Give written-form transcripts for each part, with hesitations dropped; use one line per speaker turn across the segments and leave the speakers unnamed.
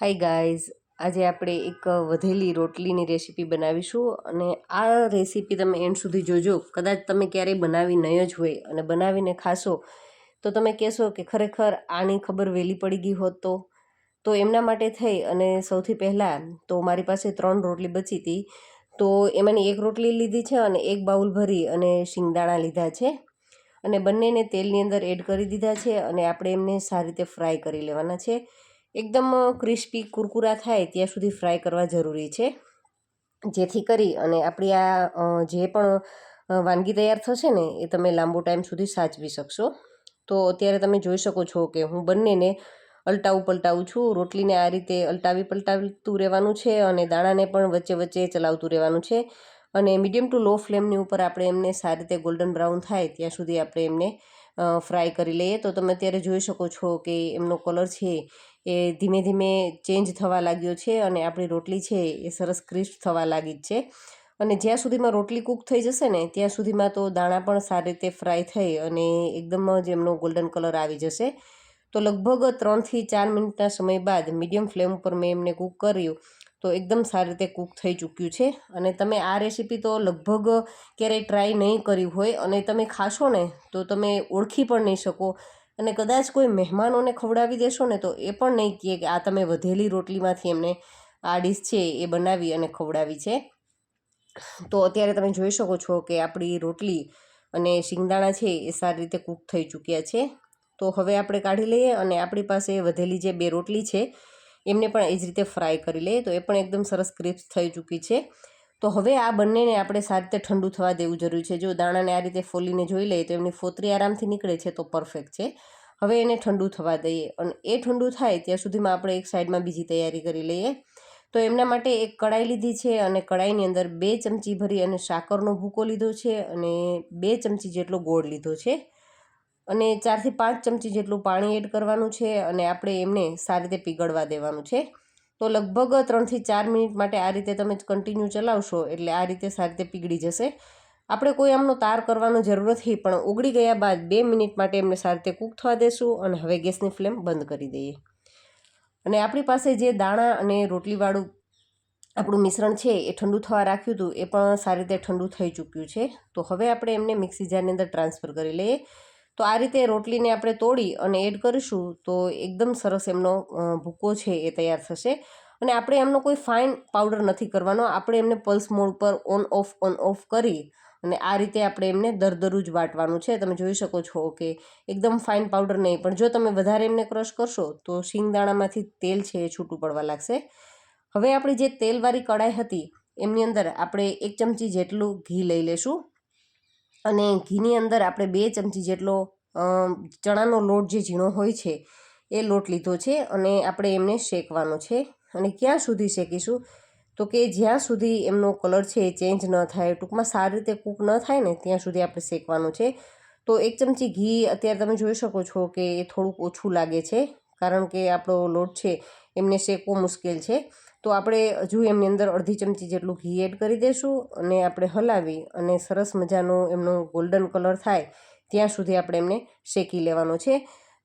Hi guys, આજે આપણે એક વધેલી રોટલીની રેસીપી બનાવીશું અને આ રેસીપી તમે એન્ડ સુધી જોજો. કદાચ તમે ક્યારેય બનાવી નહીં જ હોય અને બનાવીને ખાશો તો તમે કહેશો કે ખરેખર આની ખબર વહેલી પડી ગઈ હોત તો એમના માટે થઈ અને સૌથી પહેલાં તો મારી પાસે 3 રોટલી બચી હતી, તો એમાંની એક રોટલી લીધી છે અને એક બાઉલ ભરી અને શિંગદાણા લીધા છે અને બંનેને તેલની અંદર એડ કરી દીધા છે અને આપણે એમને સારી રીતે ફ્રાય કરી લેવાના છે. એકદમ ક્રિસ્પી કુરકુરા થાય ત્યાં સુધી ફ્રાય કરવા જરૂરી છે, જેથી કરી અને આપણી આ જે પણ વાનગી તૈયાર થશે ને એ તમે લાંબો ટાઈમ સુધી સાચવી શકશો. તો અત્યારે તમે જોઈ શકો છો કે હું બંનેને પલટાવું છું. રોટલીને આ રીતે પલટાવતું રહેવાનું છે અને દાણાને પણ વચ્ચે વચ્ચે ચલાવતું રહેવાનું છે અને મીડિયમ ટુ લો ફ્લેમની ઉપર આપણે એમને સારી રીતે ગોલ્ડન બ્રાઉન થાય ત્યાં સુધી આપણે એમને ફ્રાય કરી લઈએ. તો તમે અત્યારે જોઈ શકો છો કે એમનો કલર છે એ ધીમે ધીમે ચેન્જ થવા લાગ્યો છે અને આપણી રોટલી છે એ સરસ ક્રિસ્પ થવા લાગી જ છે. અને જ્યાં સુધીમાં રોટલી કૂક થઈ જશે ને ત્યાં સુધીમાં તો દાણા પણ સારી રીતે ફ્રાય થઈ અને એકદમ જ એમનો ગોલ્ડન કલર આવી જશે. તો લગભગ 3 થી 4 મિનિટના સમય બાદ મીડિયમ ફ્લેમ ઉપર મેં એમને કૂક કર્યું તો એકદમ સારી રીતે કૂક થઈ ચૂક્યું છે. અને તમે આ રેસીપી તો લગભગ ક્યારેય ટ્રાય નહીં કરી હોય અને તમે ખાશો ને તો તમે ઓળખી પણ નહીં શકો અને કદાચ કોઈ મહેમાનોને ખવડાવી દેશો ને તો એ પણ નહીં કહે કે આ તમે વધેલી રોટલીમાંથી એમને આ ડીશ છે એ બનાવી અને ખવડાવી છે. તો અત્યારે તમે જોઈ શકો છો કે આપણી રોટલી અને શિંગદાણા છે એ સારી રીતે કૂક થઈ ચૂક્યા છે. તો હવે આપણે કાઢી લઈએ અને આપણી પાસે વધેલી જે 2 રોટલી છે એમને પણ એ જ રીતે ફ્રાય કરી લઈએ. તો એ પણ એકદમ સરસ ક્રિસ્પ થઈ ચૂકી છે. તો હવે આ બંનેને આપણે સારી રીતે ઠંડુ થવા દેવું જરૂરી છે. જો દાણાને આ રીતે ફોલીને જોઈ લઈએ તો એમની ફોતરી આરામથી નીકળે છે તો પરફેક્ટ છે. હવે એને ઠંડુ થવા દઈએ અને એ ઠંડુ થાય ત્યાં સુધીમાં આપણે એક સાઈડમાં બીજી તૈયારી કરી લઈએ. તો એમના માટે એક કડાઈ લીધી છે અને કડાઈની અંદર 2 ચમચી ભરી અને સાકરનો ભૂકો લીધો છે અને 2 ચમચી જેટલો ગોળ લીધો છે અને 4 થી 5 ચમચી જેટલું પાણી એડ કરવાનું છે અને આપણે એમને સારી રીતે પીગળવા દેવાનું છે. તો લગભગ 3 થી 4 મિનિટ માટે આ રીતે તમે કન્ટિન્યુ ચલાવશો એટલે આ રીતે સારી રીતે પીગળી જશે. આપણે કોઈ આમનો તાર કરવાનો જરૂર નથી, પણ ઓગળી ગયા બાદ 2 મિનિટ માટે એમને સારી રીતે કૂક થવા દેશું અને હવે ગેસની ફ્લેમ બંધ કરી દઈએ. અને આપણી પાસે જે દાણા અને રોટલીવાળું આપણું મિશ્રણ છે એ ઠંડુ થવા રાખ્યું હતું એ પણ સારી રીતે ઠંડુ થઈ ચૂક્યું છે. તો હવે આપણે એમને મિક્સી જારની અંદર ટ્રાન્સફર કરી લઈએ. તો આ રીતે રોટલીને આપણે તોડી અને એડ કરીશું તો એકદમ સરસ એમનો ભૂકો છે એ તૈયાર થશે. અને આપણે એમનો કોઈ ફાઇન પાવડર નથી કરવાનો, આપણે એમને પલ્સ મોડ પર ઓન ઓફ કરી અને આ રીતે આપણે એમને દરદરું જ વાટવાનું છે. તમે જોઈ શકો છો કે એકદમ ફાઇન પાવડર નહીં, પણ જો તમે વધારે એમને ક્રશ કરશો તો શિંગદાણામાંથી તેલ છે એ છૂટું પડવા લાગશે. હવે આપણી જે તેલવાળી કડાઈ હતી એમની અંદર આપણે 1 ચમચી જેટલું ઘી લઈ લેશું અને ઘીની અંદર આપણે 2 ચમચી જેટલો ચણાનો લોટ જે ઝીણો હોય છે એ લોટ લીધો છે અને આપણે એમને શેકવાનો છે. અને ક્યાં સુધી શેકીશું તો કે જ્યાં સુધી એમનો કલર છે એ ચેન્જ ન થાય, ટૂંકમાં સારી રીતે કૂક ન થાય ને ત્યાં સુધી આપણે શેકવાનું છે. તો 1 ચમચી ઘી અત્યારે તમે જોઈ શકો છો કે એ થોડુંક ઓછું લાગે છે કારણ કે આપણો લોટ છે એમને શેકવો મુશ્કેલ છે. તો આપણે હજુ એમની અંદર અડધી ચમચી જેટલું ઘી એડ કરી દઈશું અને આપણે હલાવી અને સરસ મજાનો એમનો ગોલ્ડન કલર થાય ત્યાં સુધી આપણે એમને શેકી લેવાનો છે.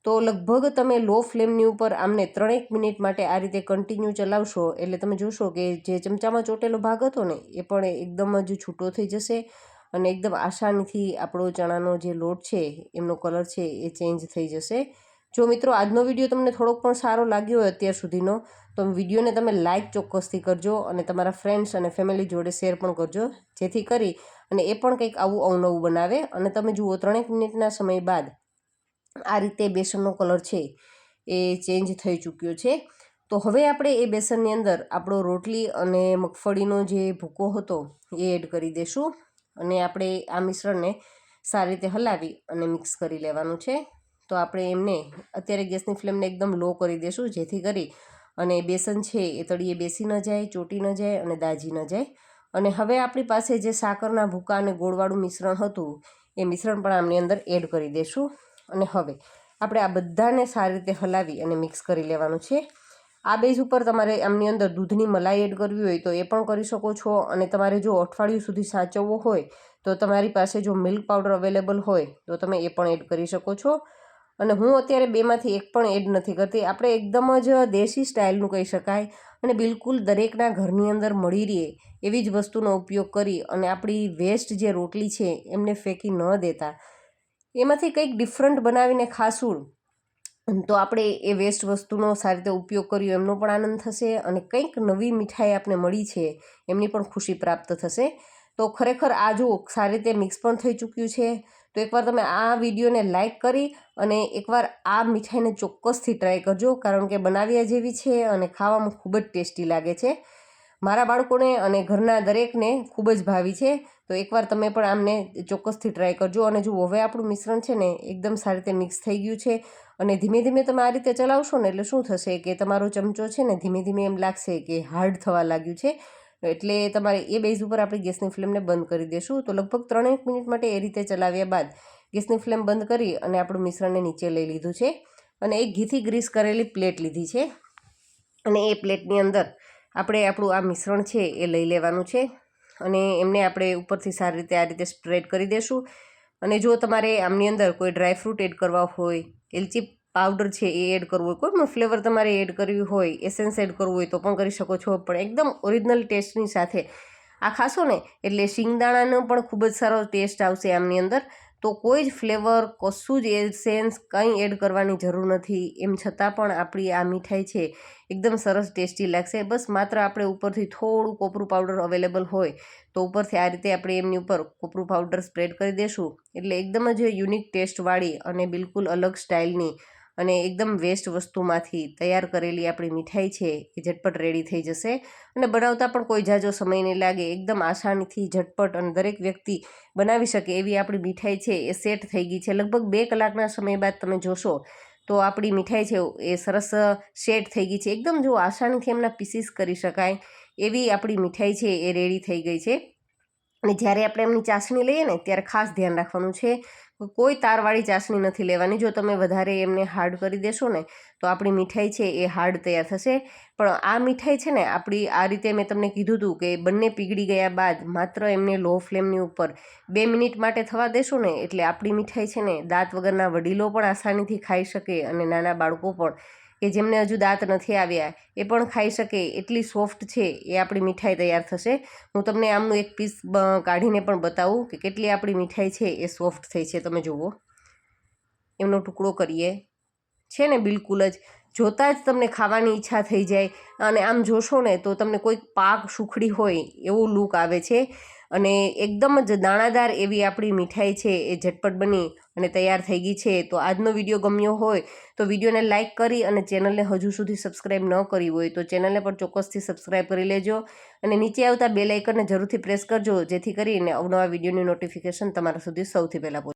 તો લગભગ તમે લો ફ્લેમની ઉપર આમને 3 મિનિટ માટે આ રીતે કન્ટિન્યુ ચલાવશો એટલે તમે જોશો કે જે ચમચામાં ચોટેલો ભાગ હતો ને એ પણ એકદમ જ છૂટો થઈ જશે અને એકદમ આસાનીથી આપણો ચણાનો જે લોટ છે એમનો કલર છે એ ચેન્જ થઈ જશે. જો મિત્રો આજનો વિડીયો તમને થોડોક પણ સારો લાગ્યો હોય અત્યાર સુધીનો તો વિડીયોને તમે લાઇક ચોક્કસથી કરજો અને તમારા ફ્રેન્ડ્સ અને ફેમિલી જોડે શેર પણ કરજો, જેથી કરી અને એ પણ કંઈક આવું અવનવું બનાવે. અને તમે જુઓ 3 મિનિટના સમય બાદ આ રીતે બેસનનો કલર છે એ ચેન્જ થઈ ચૂક્યો છે. તો હવે આપણે એ બેસનની અંદર આપણો રોટલી અને મગફળીનો જે ભૂકો હતો એ એડ કરી દઈશું અને આપણે આ મિશ્રણને સારી રીતે હલાવી અને મિક્સ કરી લેવાનું છે. તો આપણે એમને અત્યારે ગેસની ફ્લેમને એકદમ લો કરી દઈશું જેથી કરી અને બેસન છે એ તળિયે બેસી ન જાય, ચોટી ન જાય અને દાજી ન જાય. અને હવે આપણી પાસે જે સાકરના ભૂકા અને ગોળવાળું મિશ્રણ હતું એ મિશ્રણ પણ આમની અંદર એડ કરી દઈશું અને હવે આપણે આ બધાને સારી રીતે હલાવી અને મિક્સ કરી લેવાનું છે. આ બેઝ ઉપર તમારે આમની અંદર દૂધની મલાઈ એડ કરવી હોય તો એ પણ કરી શકો છો અને તમારે જો અઠવાડિયું સુધી સાચવવો હોય તો તમારી પાસે જો મિલ્ક પાવડર અવેલેબલ હોય તો તમે એ પણ એડ કરી શકો છો. અને હું અત્યારે બેમાંથી એક પણ એડ નથી કરતી. આપણે એકદમ જ દેશી સ્ટાઇલનું કહી શકાય અને બિલકુલ દરેકના ઘરની અંદર મળી રહે એવી જ વસ્તુનો ઉપયોગ કરી અને આપણી વેસ્ટ જે રોટલી છે એમને ફેંકી ન દેતા એમાંથી કંઈક ડિફરન્ટ બનાવીને ખાશું તો આપણે એ વેસ્ટ વસ્તુનો સારી રીતે ઉપયોગ કર્યો એમનો પણ આનંદ થશે અને કંઈક નવી મીઠાઈ આપણે મળી છે એમની પણ ખુશી પ્રાપ્ત થશે. તો ખરેખર આ જો સારી રીતે મિક્સ પણ થઈ ચૂક્યું છે. તો એકવાર તમે આ વિડીયોને લાઈક કરી અને એકવાર આ મીઠાઈને ચોક્કસથી ટ્રાય કરજો, કારણ કે બનાવ્યા જેવી છે અને ખાવામાં ખૂબ જ ટેસ્ટી લાગે છે. મારા બાળકોને અને ઘરના દરેકને ખૂબ જ ભાવી છે. તો એકવાર તમે પણ આમને ચોક્કસથી ટ્રાય કરજો. અને જો હવે આપણું મિશ્રણ છે ને એકદમ સારી રીતે મિક્સ થઈ ગયું છે અને ધીમે ધીમે તમે આ રીતે ચલાવશો ને એટલે શું થશે કે તમારો ચમચો છે ને ધીમે ધીમે એમ લાગશે કે હાર્ડ થવા લાગ્યું છે. એટલે તમારે એ બેઝ ઉપર આપણી ગેસની ફ્લેમને બંધ કરી દેશું. તો લગભગ 3-1 મિનિટ માટે એ રીતે ચલાવ્યા બાદ ગેસની ફ્લેમ બંધ કરી અને આપણું મિશ્રણને નીચે લઈ લીધું છે અને એક ઘીથી ગ્રીસ કરેલી પ્લેટ લીધી છે અને એ પ્લેટની અંદર આપણે આપણું આ મિશ્રણ છે એ લઈ લેવાનું છે અને એમને આપણે ઉપરથી સારી રીતે આ રીતે સ્પ્રેડ કરી દેશું. અને જો તમારે આમની અંદર કોઈ ડ્રાયફ્રૂટ એડ કરવા હોય, એલચી પાવડર છે એ એડ કરવું હોય, કોઈ પણ ફ્લેવર તમારે એડ કરવી હોય, એસેન્સ એડ કરવું હોય તો પણ કરી શકો છો. પણ એકદમ ઓરિજિનલ ટેસ્ટની સાથે આ ખાશો ને એટલે શિંગદાણાનો પણ ખૂબ જ સારો ટેસ્ટ આવશે આમની અંદર. તો કોઈ જ ફ્લેવર, કશું જ એસેન્સ કંઈ એડ કરવાની જરૂર નથી. એમ છતાં પણ આપણી આ મીઠાઈ છે એકદમ સરસ ટેસ્ટી લાગશે. બસ માત્ર આપણે ઉપરથી થોડું કોપરું પાવડર અવેલેબલ હોય તો ઉપરથી આ રીતે આપણે એમની ઉપર કોપરું પાવડર સ્પ્રેડ કરી દેશું એટલે એકદમ જ યુનિક ટેસ્ટવાળી અને બિલકુલ અલગ સ્ટાઇલની અને એકદમ વેસ્ટ વસ્તુમાંથી તૈયાર કરેલી આપણી મીઠાઈ છે એ ઝટપટ રેડી થઈ જશે. અને બનાવતા પણ કોઈ ઝાઝો સમય નહીં લાગે. એકદમ આસાનીથી ઝટપટ અને દરેક વ્યક્તિ બનાવી શકે એવી આપણી મીઠાઈ છે એ સેટ થઈ ગઈ છે. લગભગ 2 કલાકના સમય બાદ તમે જોશો તો આપણી મીઠાઈ છે એ સરસ સેટ થઈ ગઈ છે. એકદમ જો આસાનીથી એમના પીસીસ કરી શકાય એવી આપણી મીઠાઈ છે એ રેડી થઈ ગઈ છે. અને જ્યારે આપણે એમની ચાસણી લઈએ ને ત્યારે ખાસ ધ્યાન રાખવાનું છે, કોઈ તારવાળી ચાસણી નથી લેવાની. જો તમે વધારે એમને હાર્ડ કરી દેશો ને તો આપણી મીઠાઈ છે એ હાર્ડ તૈયાર થશે. પણ આ મીઠાઈ છે ને આપણી આ રીતે મેં તમને કીધું હતું કે બંને પીગળી ગયા બાદ માત્ર એમને લો ફ્લેમની ઉપર 2 મિનિટ માટે થવા દેશો ને એટલે આપણી મીઠાઈ છે ને દાંત વગરના વડીલો પણ આસાનીથી ખાઈ શકે અને નાના બાળકો પણ કે જેમને હજુ દાંત નથી આવ્યા એ પણ ખાઈ શકે એટલી સોફ્ટ છે એ આપણી મીઠાઈ તૈયાર થશે. હું તમને આમનું એક પીસ કાઢીને પણ બતાવું કે કેટલી આપણી મીઠાઈ છે એ સોફ્ટ થઈ છે. તમે જુઓ, એમનો ટુકડો કરીએ છે ને બિલકુલ જ જોતાં જ તમને ખાવાની ઈચ્છા થઈ જાય. અને આમ જોશો ને તો તમને કોઈક પાક સુખડી હોય એવું લુક આવે છે. અને એકદમ જ દાણાદાર એવી આપણી મીઠાઈ છે એ ઝટપટ બની અને તૈયાર થઈ ગઈ છે. તો આજનો વિડીયો ગમ્યો હોય તો વિડીયોને લાઇક કરી અને ચેનલને હજુ સુધી સબસ્ક્રાઈબ ન કરી હોય તો ચેનલને પણ ચોક્કસથી સબસ્ક્રાઈબ કરી લેજો અને નીચે આવતા બેલ આઇકનને જરૂરથી પ્રેસ કરજો જેથી કરીને અવનવા વિડીયોની નોટિફિકેશન તમારા સુધી સૌથી પહેલાં પહોંચે.